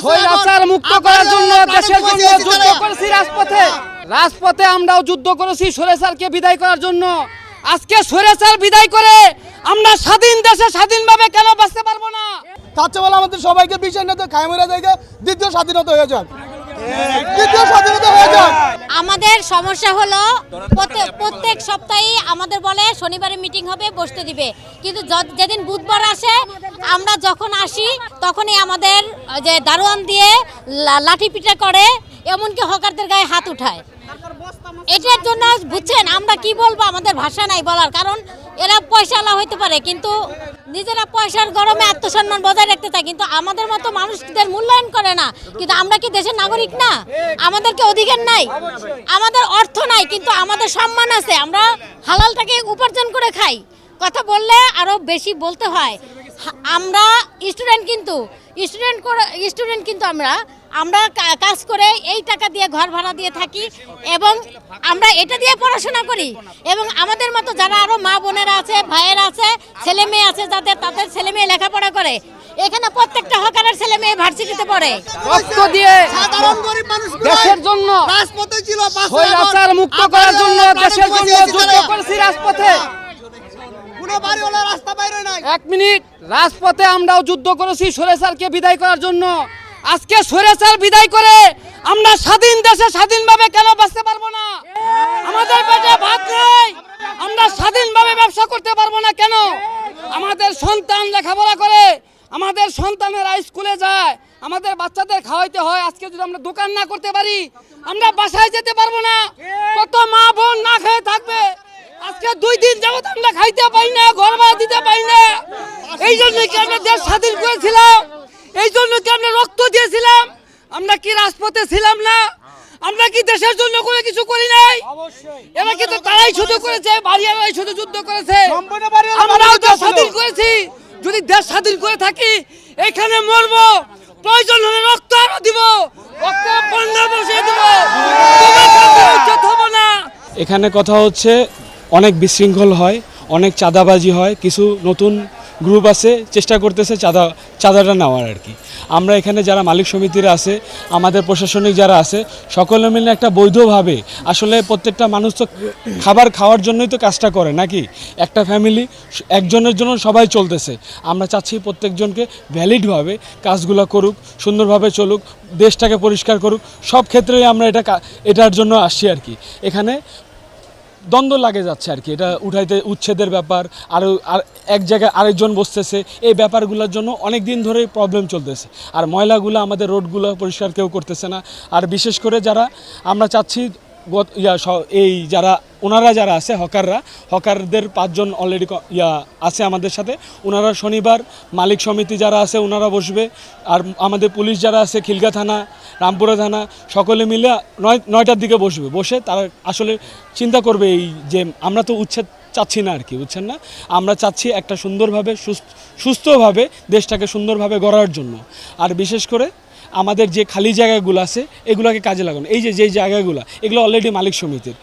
স্বৈরাচার মুক্ত করার জন্য দেশের জন্য যুদ্ধ করেছি রাজপথে আমরাও যুদ্ধ করেছি স্বৈরাচারকে বিদায় করার জন্য। আজকে স্বৈরাচার বিদায় করে আমরা স্বাধীন দেশে স্বাধীনভাবে কেন বাঁচতে পারবো না? তার চেয়ে বলে আমাদের সবাইকে বিষয় নিতে খায়মেরা জায়গা দ্বিতীয় স্বাধীনতা হয়ে যাক, দ্বিতীয় স্বাধীনতা হয়ে যাক। আমাদের সমস্যা হলো প্রত্যেক সপ্তাহে আমাদের বলে শনিবারে মিটিং হবে, বসতে দিবে, কিন্তু যেদিন বুধবার আসে আমরা যখন আসি তখনই আমাদের যে দারোয়ান দিয়ে লাঠি পিটা করে, এমনকি হকারদের গায়ে হাত উঠায়। এটার জন্য বুঝছেন আমরা কি বলবো, আমাদের ভাষা নাই বলার, কারণ এরা পয়সাওয়ালা হইতে পারে কিন্তু নিজেরা পয়সার গরমে আত্মসম্মান বজায় রাখতে চায়, কিন্তু আমাদের মতো মানুষদের মূল্যায়ন করে না। কিন্তু আমরা কি দেশের নাগরিক না? আমাদের কি অধিকার নাই? আমাদের অর্থ নাই কিন্তু আমাদের সম্মান আছে, আমরা হালালটাকে উপার্জন করে খাই। কথা বললে আরো বেশি বলতে হয়। আমরা স্টুডেন্ট কিন্তু আমরা কাজ করে এই টাকা দিয়ে ঘর ভাড়া দিয়ে থাকি এবং আমরা এটা দিয়ে পড়াশোনা করি। এবং আমাদের মতো যারা আরো মা বোনেরা আছে, ভাইয়েরা আছে, ছেলে মেয়ে আছে, তাদের ছেলে মেয়ে লেখাপড়া করে, এখানে প্রত্যেকটা হকারের ছেলে মেয়ে ভার্সিটিতে পড়ে। রক্ত দিয়ে দেশের জন্য রাজপথে ছিল, স্বৈরাচার মুক্ত করার জন্য দেশের জন্য যুদ্ধ করেছি রাজপথে। এক মিনিট, রাজপথে আমরাও যুদ্ধ করেছি স্বৈরাচারকে বিদায় করার জন্য। আজকে স্বৈরাচার বিদায় করে আমরা স্বাধীন দেশে স্বাধীনভাবে কেন বাঁচতে পারবো না? আমাদের পেটে ভাত নেই, আমরা স্বাধীনভাবে ব্যবসা করতে পারবো না কেন? আমাদের সন্তান লেখাপড়া করে, আমাদের সন্তানেরা স্কুলে যায়, আমাদের বাচ্চাদের খাওয়াইতে হয়। আজকে যদি আমরা দোকান না করতে পারি, আমরা বাসায় যেতে পারবো না। কত মা বোন না খেয়ে থাকবে। আজকে 2 দিন যাবত আমরা খাইতে পাই না, ঘর ভাড়া দিতে পাই না। এই জন্য কি আমরা দেশ স্বাধীন করেছিলাম? এই জন্য কি আমরা রক্ত দিয়েছিলাম? আমরা কি রাজপথে ছিলাম না? আমরা কি দেশের জন্য করে কিছু করি নাই? এরা কিন্তু তারাই শুধু করেছে, বাড়িওয়ালাই শুধু যুদ্ধ করেছে। আমরাও দেশ স্বাধীন করেছি। যদি দেশ স্বাধীন করে থাকি, এখানে মরবো, প্রয়োজন হলে রক্ত আরো দিব, রক্ত বন্যা বসিয়ে দিব, উচ্ছেদ হবো না। এখানে কথা হচ্ছে অনেক বিশৃঙ্খল হয়, অনেক চাঁদাবাজি হয়। কিছু নতুন গ্রুপ আছে চেষ্টা করতেছে চাঁদাটা নেওয়ার আর কি। আমরা এখানে যারা মালিক সমিতিরা আছে, আমাদের প্রশাসনিক যারা আছে, সকলে মিলে একটা বৈধভাবে, আসলে প্রত্যেকটা মানুষ তো খাবার খাওয়ার জন্যই তো কাজটা করে নাকি? একটা ফ্যামিলি একজনের জন্য সবাই চলতেছে। আমরা চাচ্ছি প্রত্যেকজনকে ভ্যালিডভাবে কাজগুলো করুক, সুন্দরভাবে চলুক, দেশটাকে পরিষ্কার করুক। সব ক্ষেত্রেই আমরা এটার জন্য আসছি আর কি। এখানে দ্বন্দ্ব লাগে যাচ্ছে আর কি, এটা উচ্ছেদের ব্যাপার, আর এক জায়গায় আরেকজন বসতেছে, এই ব্যাপারগুলোর জন্য অনেক দিন ধরে প্রবলেম চলতেছে। আর ময়লাগুলো আমাদের রোডগুলো পরিষ্কার কেউ করতেছে না। আর বিশেষ করে যারা আমরা চাচ্ছি এই ওনারা যারা আছে হকারদের 5 জন অলরেডি আছে আমাদের সাথে। ওনারা শনিবার মালিক সমিতি যারা আছে ওনারা বসবে, আর আমাদের পুলিশ যারা আছে খিলগা থানা, রামপুরা থানা, সকলে মিলে 9টার দিকে বসে তারা আসলে চিন্তা করবে এই যে আমরা তো উচ্ছেদ চাচ্ছি না আর কি, বুঝছেন না? আমরা চাচ্ছি একটা সুন্দরভাবে সুস্থভাবে দেশটাকে সুন্দরভাবে গড়ার জন্য। আর বিশেষ করে আমাদের যে খালি জায়গাগুলো আছে এগুলোকে কাজে লাগানো। এই যে জায়গাগুলো, এগুলো অলরেডি মালিক সমিতির,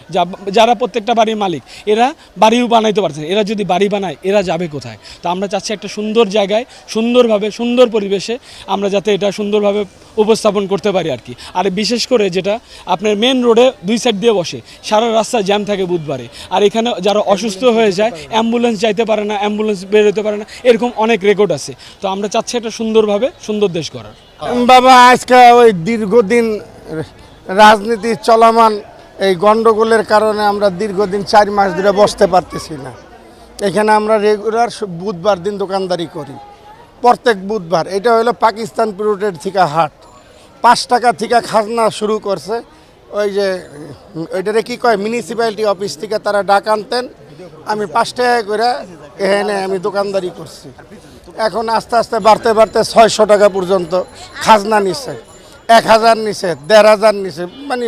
যারা প্রত্যেকটা বাড়ির মালিক, এরা বাড়িও বানাইতে পারছে। এরা যদি বাড়ি বানায়, এরা যাবে কোথায়? তো আমরা চাচ্ছি একটা সুন্দর জায়গায়, সুন্দরভাবে, সুন্দর পরিবেশে আমরা যাতে এটা সুন্দরভাবে উপস্থাপন করতে পারি আর কি। আর বিশেষ করে যেটা আপনার মেন রোডে 2 সাইড দিয়ে বসে, সারা রাস্তা জ্যাম থাকে বুধবারে। আর এখানে যারা অসুস্থ হয়ে যায়, অ্যাম্বুলেন্স যাইতে পারে না, অ্যাম্বুলেন্স বেরোতে পারে না, এরকম অনেক রেকর্ড আছে। তো আমরা চাচ্ছি একটা সুন্দরভাবে সুন্দর দেশ করার। বাবা, আজকে ওই দীর্ঘদিন রাজনীতি চলমান এই গন্ডগোলের কারণে আমরা দীর্ঘদিন 4 মাস ধরে বসতে পারতেছি না। এখানে আমরা রেগুলার বুধবার দিন দোকানদারি করি, প্রত্যেক বুধবার। এটা হলো পাকিস্তান পিরিয়ডের থেকে হাট। 5 টাকা থেকে খাজনা শুরু করছে। ওই যে ওইটারে কি কয়, মিউনিসিপ্যালিটি অফিস থেকে তারা ডাক আনতেন। আমি 5 টাকা করে এখানে আমি দোকানদারি করছি। এখন আস্তে আস্তে বাড়তে 600 টাকা পর্যন্ত খাজনা নিচ্ছে, 1000 নিচ্ছে, 1500 নিচ্ছে, মানে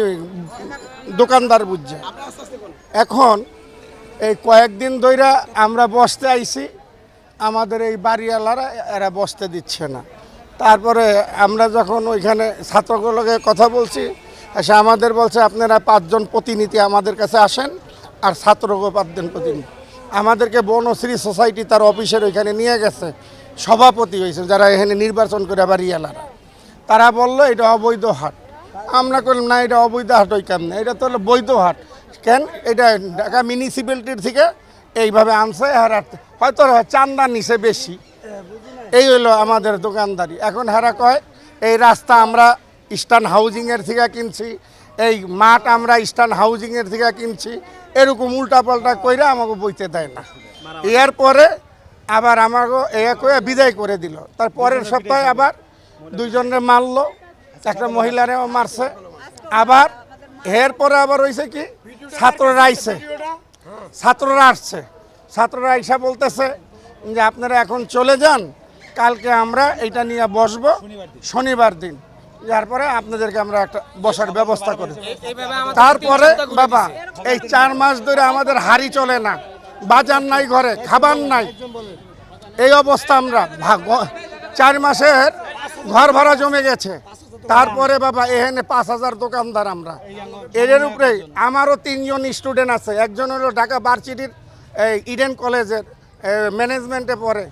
দোকানদার বুঝছে। এখন এই কয়েকদিন ধরে আমরা বসতে আইছি, আমাদের এই বাড়িওয়ালারা এরা বসতে দিচ্ছে না। তারপরে আমরা যখন ওইখানে ছাত্রগুলোকে কথা বলছি, এসে আমাদের বলছে আপনারা 5 জন প্রতিনিধি আমাদের কাছে আসেন, আর ছাত্রকে 5 জন প্রতিনিধি। আমাদেরকে বনশ্রী সোসাইটি তার অফিসের ওইখানে নিয়ে গেছে, সভাপতি হয়েছে যারা এখানে নির্বাচন করে বাড়িওয়ালারা। তারা বললো এটা অবৈধ হাট। আমরা করলাম না, এটা অবৈধ হাট ওই কেমন, এটা তো হলো বৈধ হাট। কেন এটা ঢাকা মিউনিসিপ্যালিটির থেকে এইভাবে আনছে, হয়তো চান্দা নিছে বেশি, এই হলো আমাদের দোকানদারি। এখন হেরা কয় এই রাস্তা আমরা ইস্টার্ন হাউজিংয়ের থেকে কিনছি, এই মাঠ আমরা ইস্টার্ন হাউজিংয়ের থেকে কিনছি, এরকম উল্টাপাল্টা কইরা আমাকে বইতে দেয় না। এরপরে আবার আমাকে কয়ে বিদায় করে দিল। তার পরের সপ্তাহে আবার দুইজনের মারলো, একটা মহিলারেও মারছে। আবার এরপরে আবার হয়েছে কি, ছাত্ররা আইছে, ছাত্ররা আসছে, ছাত্ররা আইসা বলতেছে যে আপনারা এখন চলে যান, কালকে আমরা এটা নিয়ে বসবো শনিবার দিন, যার পরে আপনাদেরকে আমরা একটা বসার ব্যবস্থা করি। তারপরে বাবা এই 4 মাস ধরে আমাদের হাড়ি চলে না, বাজার নাই, ঘরে খাবার নাই, এই অবস্থা। আমরা 4 মাসের ঘর ভাড়া জমে গেছে। তারপরে বাবা এখানে 5000 দোকানদার আমরা, এর উপরে আমারও 3 জন স্টুডেন্ট আছে। একজন হলো ঢাকা ভার্সিটির ইডেন কলেজের ম্যানেজমেন্টে পড়ে,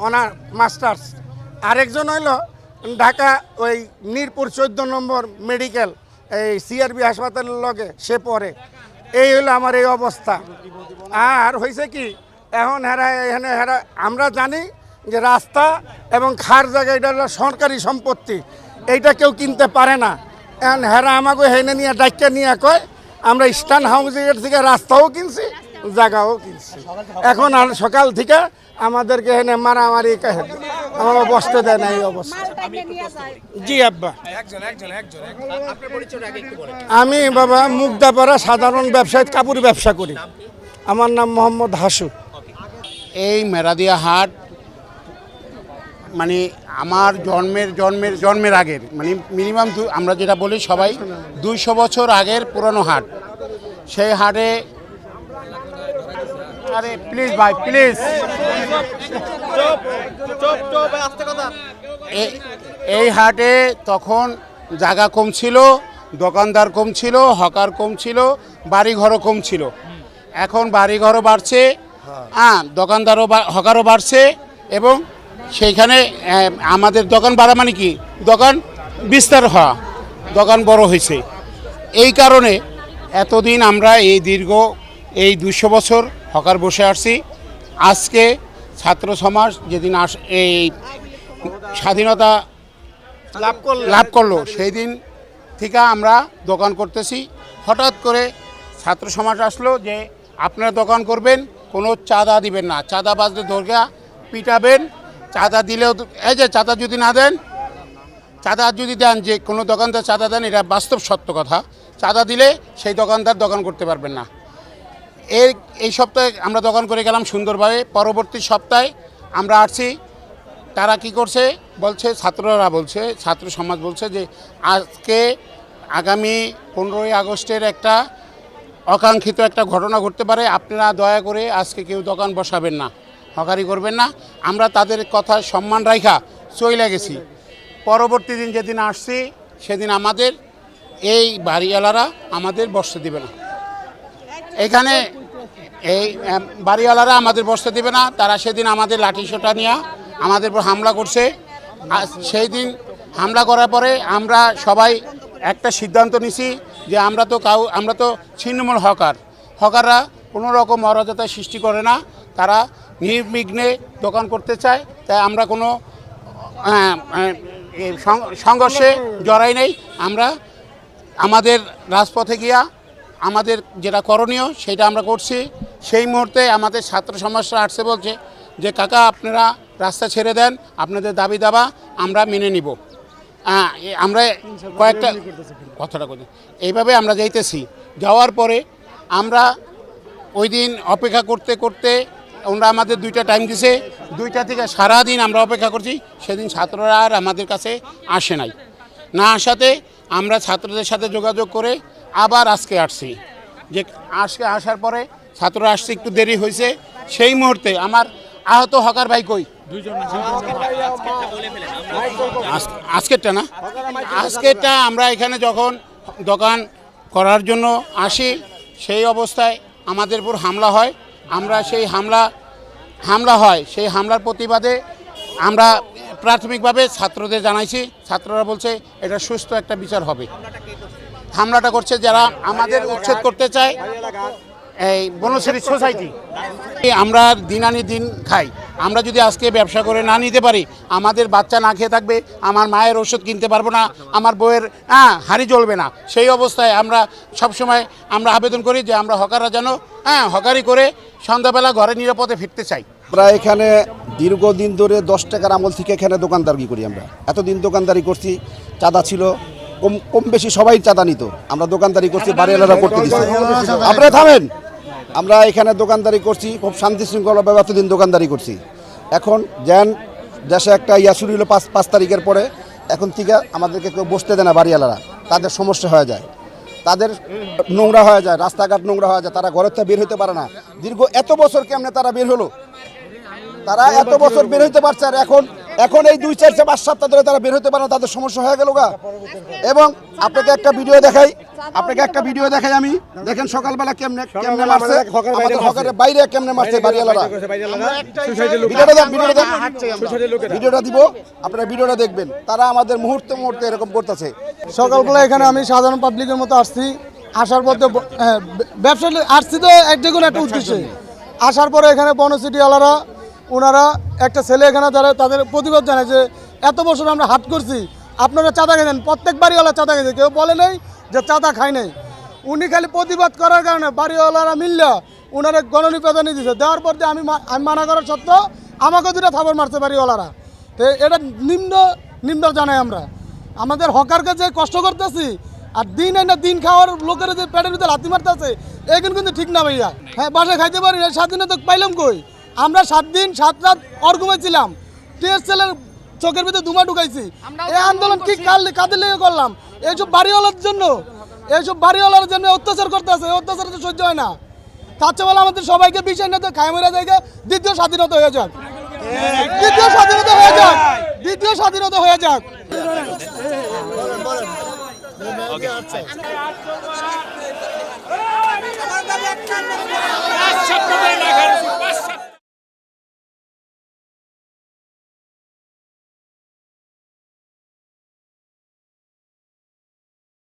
অনার মাস্টার্স। আরেকজন হইল ঢাকা ওই মিরপুর 14 নম্বর মেডিকেল এই সিআরবি হাসপাতালের লগে সে পড়ে। এই হলো আমার এই অবস্থা। আর হয়েছে কি, এখন এখানে আমরা জানি যে রাস্তা এবং খার জায়গা এটা হলো সরকারি সম্পত্তি, এইটা কেউ কিনতে পারে না। এখন আমাকে হেনে নিয়ে ডাক্তার নিয়ে কয় আমরা ইস্টার্ন হাউজিংয়ের থেকে রাস্তাও কিনছি, জায়গাও কিনছি। এখন আর সকাল থেকে আমাদেরকে এনে মারামারি আমাকে বসতে দেয় না এই অবস্থা। জি আব্বা, আমি বাবা মুগদাপাড়া সাধারণ ব্যবসায়ী, কাপড় ব্যবসা করি। আমার নাম মোহাম্মদ হাসু। এই মেরাদিয়া হাট মানে আমার জন্মের আগের, মানে মিনিমাম আমরা যেটা বলি সবাই 200 বছর আগের পুরনো হাট। সেই হাটে, আরে প্লিজ ভাই প্লিজ, এই হাটে তখন জায়গা কম ছিল, দোকানদার কম ছিল, হকার কম ছিল, বাড়িঘরও কম ছিল। এখন বাড়িঘরও বাড়ছে, দোকানদারও হকারও বাড়ছে, এবং সেইখানে আমাদের দোকান বাড়া মানে কি, দোকান বিস্তার হওয়া, দোকান বড় হয়েছে। এই কারণে এতদিন আমরা এই দীর্ঘ 200 বছর হকার বসে আসছি। আজকে ছাত্র সমাজ যেদিন এই স্বাধীনতা লাভ করলো সেই দিন থেকে আমরা দোকান করতেছি। হঠাৎ করে ছাত্র সমাজ আসলো যে আপনারা দোকান করবেন, কোনো চাঁদা দিবেন না, চাঁদা বাজলে দরগা পিটাবেন, চাঁদা দিলেও এই যে চাঁদা যদি না দেন, চাঁদা যদি দেন, যে কোনো দোকানদার চাঁদা দেন, এটা বাস্তব সত্য কথা, চাঁদা দিলে সেই দোকানদার দোকান করতে পারবেন না। এই সপ্তাহে আমরা দোকান করে গেলাম সুন্দরভাবে। পরবর্তী সপ্তাহে আমরা আসছি, তারা কি করছে বলছে, ছাত্ররা বলছে, ছাত্র সমাজ বলছে যে আজকে আগামী 15ই আগস্টের একটা অকাঙ্ক্ষিত একটা ঘটনা ঘটতে পারে, আপনারা দয়া করে আজকে কেউ দোকান বসাবেন না, হকারি করবেন না। আমরা তাদের কথা সম্মান রাখা চলে গেছি। পরবর্তী দিন যেদিন আসছি সেদিন আমাদের এই বাড়িওয়ালারা আমাদের বসতে দেবে না, এখানে এই বাড়িওয়ালারা আমাদের বসতে দেবে না। তারা সেদিন আমাদের লাঠিসোঁটা নিয়ে আমাদের উপর হামলা করছে। সেই দিন হামলা করার পরে আমরা সবাই একটা সিদ্ধান্ত নিছি যে আমরা তো ছিন্নমূল হকাররা কোনো রকম অরাজকতা সৃষ্টি করে না, তারা নির্বিঘ্নে দোকান করতে চায়। তাই আমরা কোনো সংঘর্ষে জড়াই নেই। আমরা আমাদের রাজপথে গিয়া আমাদের যেটা করণীয় সেটা আমরা করছি। সেই মুহূর্তে আমাদের ছাত্র সমাজরা আসছে, বলছে যে কাকা আপনারা রাস্তা ছেড়ে দেন, আপনাদের দাবি দাবা আমরা মেনে নিব। আমরা কয়েকটা কথাটা বলি, এইভাবে আমরা যাইতেছি। যাওয়ার পরে আমরা ওই দিন অপেক্ষা করতে করতে ওরা আমাদের 2টা টাইম দিছে, 2টা থেকে সারাদিন আমরা অপেক্ষা করছি। সেদিন ছাত্ররা আর আমাদের কাছে আসে নাই, না আসাতে আমরা ছাত্রদের সাথে যোগাযোগ করে আবার আজকে আসছি। যে আজকে আসার পরে ছাত্ররা আসছে, একটু দেরি হয়েছে। সেই মুহূর্তে আমার আহত হকার ভাই কই, আজকেরটা আমরা এখানে যখন দোকান করার জন্য আসি সেই অবস্থায় আমাদের উপর হামলা হয়। আমরা সেই হামলা হয়, সেই হামলার প্রতিবাদে আমরা প্রাথমিকভাবে ছাত্রদের জানাইছি, ছাত্ররা বলছে এটা সুস্থ একটা বিচার হবে। হামলাটা করছে যারা আমাদের উচ্ছেদ করতে চায়, এই বনশ্রী সোসাইটি। আমরা দিন আনি দিন খাই, আমরা যদি আজকে ব্যবসা করে না নিতে পারি, আমাদের বাচ্চা না খেয়ে থাকবে, আমার মায়ের ওষুধ কিনতে পারবো না, আমার বউয়ের হাঁড়ি জ্বলবে না। সেই অবস্থায় আমরা সবসময় আমরা আবেদন করি যে আমরা হকাররা যেন হকারি করে সন্ধ্যাবেলা ঘরে নিরাপদে ফিরতে চাই। আমরা এখানে দীর্ঘদিন ধরে 10 টাকার আমল থেকে এখানে দোকানদারি করি। আমরা এতদিন দোকানদারি করছি, চাঁদা ছিল কম বেশি সবাই চাঁদা নিত, আমরা দোকানদারি করছি, বাড়িওয়ালারা করতে দিচ্ছে। আপনারা থামেন, আমরা এখানে দোকানদারি করছি খুব শান্তি শৃঙ্খলাভাবে, এতদিন দোকানদারি করছি। এখন যেন দেশে একটা ইয়া শুরু হলো 5 তারিখের পরে, এখন থেকে আমাদেরকে কেউ বসতে দেয় না বাড়িওয়ালারা, তাদের সমস্যা হয়ে যায়, তাদের নোংরা হয়ে যায়, রাস্তাঘাট নোংরা হয়ে যায়, তারা ঘরের থেকে বের হতে পারে না। দীর্ঘ এত বছর কেমনে তারা বের হলো, তারা এত বছর বের হইতে পারছে, আর এখন এই 2-4-5 সপ্তাহ ধরে তারা বের হতে পারে না, তাদের সমস্যা হয়ে গেল গা। এবং আপনাকে একটা ভিডিও দেখাই আমি, দেখেন সকালবেলা কেমনে মারছে আমাদের হকারের বাইরে, কেমনে মারছে বাড়িওয়ালারা। ভিডিওটা দিব, আপনারা ভিডিওটা দেখবেন, তারা আমাদের মুহূর্তে এরকম করতেছে। সকালবেলা এখানে আমি সাধারণ পাবলিকের মতো আসছি, আসার পথে ব্যবসা আসছি তো একটা উদ্দেশ্যে। আসার পরে এখানে বনসিটিওয়ালারা ওনারা একটা ছেলে এখানে যারা তাদের প্রতিবাদ জানায় যে এত বছর আমরা হাট করছি, আপনারা চাঁদা খেয়েছেন, প্রত্যেক বাড়িওয়ালা চাঁদা খেয়েছে, কেউ বলে নাই যে চাঁদা খায় নাই। উনি খালি প্রতিবাদ করার কারণে বাড়িওয়ালারা মিললে ওনারা গণনিবেদন দিয়েছে, দেওয়ার পর যে আমি মানা করার সত্ত্বেও আমাকে 2টা থাপড় মারছে বাড়িওয়ালারা। তো এটা নিম্ন জানাই আমরা আমাদের হকারকে যে কষ্ট করতেছি, আর দিন খাওয়ার লোকের যে পেটের ভিতরে লাথি মারতেছে, এগুলো কিন্তু ঠিক না ভাইয়া। হ্যাঁ, বাসায় খাইতে পারি না, 7 দিনে তো পাইলাম কই? আমরা 7 দিন 7 রাত ঘুমাইছিলাম, টিএসএলের চোখের ভিতরে ধুমা ঢুকাইছি। এই আন্দোলন কি কাদের লেগে করলাম? এইসব বাড়িওয়ালার জন্য, অত্যাচার করতেছে, অত্যাচার তো সহ্য হয় না। তার চেয়ে বলে আমাদের সবাইকে বিষয় নিতে খাইমরা জায়গা দ্বিতীয় স্বাধীনতা হয়ে যাক, দ্বিতীয় স্বাধীনতা হয়ে যাক। Okay.